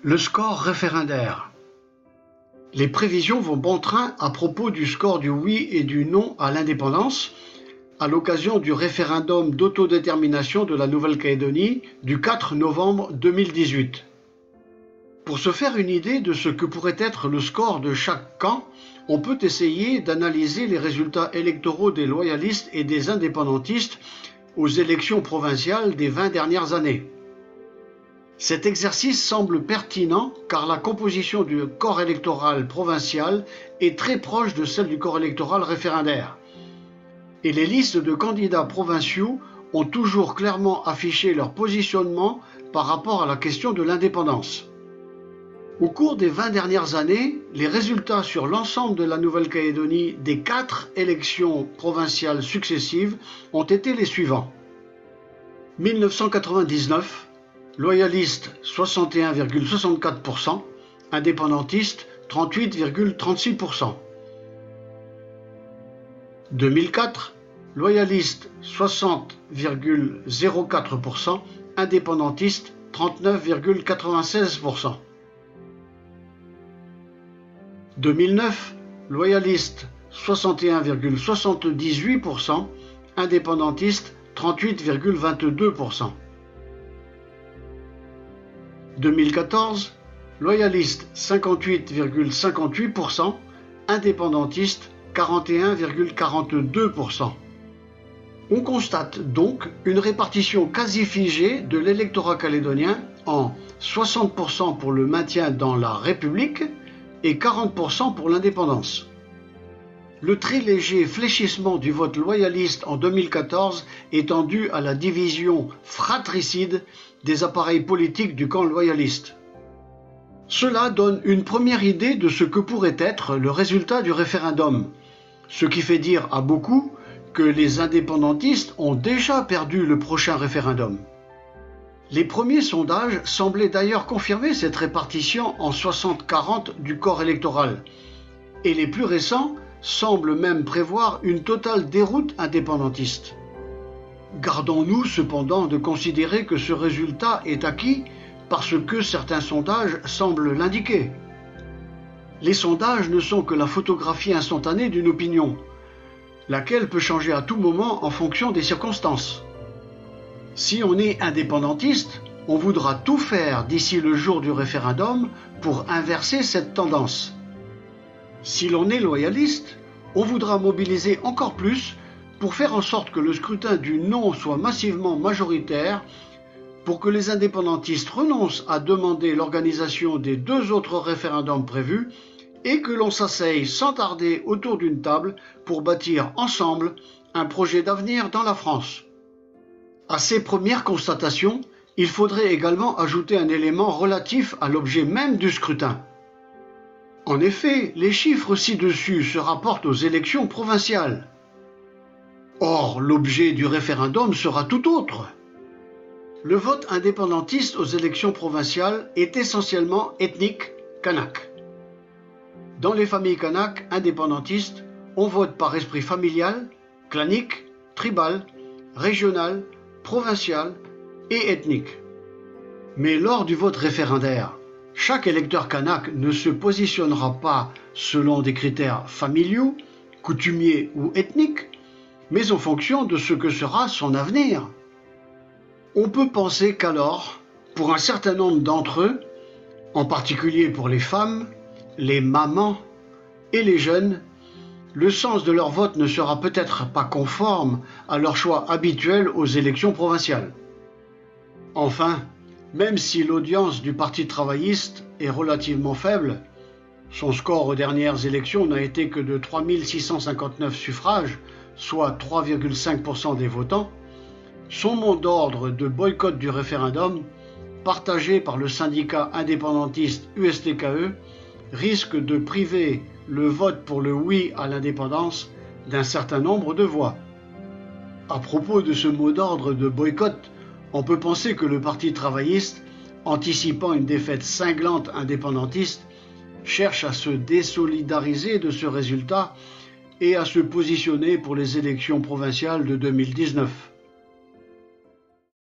Le score référendaire. Les prévisions vont bon train à propos du score du oui et du non à l'indépendance à l'occasion du référendum d'autodétermination de la Nouvelle-Calédonie du 4 novembre 2018. Pour se faire une idée de ce que pourrait être le score de chaque camp, on peut essayer d'analyser les résultats électoraux des loyalistes et des indépendantistes aux élections provinciales des 20 dernières années. Cet exercice semble pertinent car la composition du corps électoral provincial est très proche de celle du corps électoral référendaire. Et les listes de candidats provinciaux ont toujours clairement affiché leur positionnement par rapport à la question de l'indépendance. Au cours des 20 dernières années, les résultats sur l'ensemble de la Nouvelle-Calédonie des 4 élections provinciales successives ont été les suivants. 1999, loyalistes 61,64%, indépendantistes 38,36%. 2004, loyalistes 60,04%, indépendantistes 39,96%. 2009, loyalistes 61,78%, indépendantistes 38,22%. 2014, loyalistes 58,58%, indépendantistes 41,42%. On constate donc une répartition quasi figée de l'électorat calédonien en 60% pour le maintien dans la République et 40% pour l'indépendance. Le très léger fléchissement du vote loyaliste en 2014 étant dû à la division fratricide des appareils politiques du camp loyaliste. Cela donne une première idée de ce que pourrait être le résultat du référendum, ce qui fait dire à beaucoup que les indépendantistes ont déjà perdu le prochain référendum. Les premiers sondages semblaient d'ailleurs confirmer cette répartition en 60-40 du corps électoral, et les plus récents semblent même prévoir une totale déroute indépendantiste. Gardons-nous cependant de considérer que ce résultat est acquis parce que certains sondages semblent l'indiquer. Les sondages ne sont que la photographie instantanée d'une opinion, laquelle peut changer à tout moment en fonction des circonstances. Si on est indépendantiste, on voudra tout faire d'ici le jour du référendum pour inverser cette tendance. Si l'on est loyaliste, on voudra mobiliser encore plus pour faire en sorte que le scrutin du non soit massivement majoritaire, pour que les indépendantistes renoncent à demander l'organisation des 2 autres référendums prévus et que l'on s'asseye sans tarder autour d'une table pour bâtir ensemble un projet d'avenir dans la France. À ces premières constatations, il faudrait également ajouter un élément relatif à l'objet même du scrutin. En effet, les chiffres ci-dessus se rapportent aux élections provinciales. Or, l'objet du référendum sera tout autre. Le vote indépendantiste aux élections provinciales est essentiellement ethnique kanak. Dans les familles kanak indépendantistes, on vote par esprit familial, clanique, tribal, régional, provincial et ethnique. Mais lors du vote référendaire, chaque électeur kanak ne se positionnera pas selon des critères familiaux, coutumiers ou ethniques, mais en fonction de ce que sera son avenir. On peut penser qu'alors, pour un certain nombre d'entre eux, en particulier pour les femmes, les mamans et les jeunes, le sens de leur vote ne sera peut-être pas conforme à leur choix habituel aux élections provinciales. Enfin, même si l'audience du Parti travailliste est relativement faible, son score aux dernières élections n'a été que de 3 659 suffrages, soit 3,5% des votants, son mot d'ordre de boycott du référendum, partagé par le syndicat indépendantiste USTKE, risque de priver le vote pour le oui à l'indépendance d'un certain nombre de voix. À propos de ce mot d'ordre de boycott, on peut penser que le Parti travailliste, anticipant une défaite cinglante indépendantiste, cherche à se désolidariser de ce résultat et à se positionner pour les élections provinciales de 2019.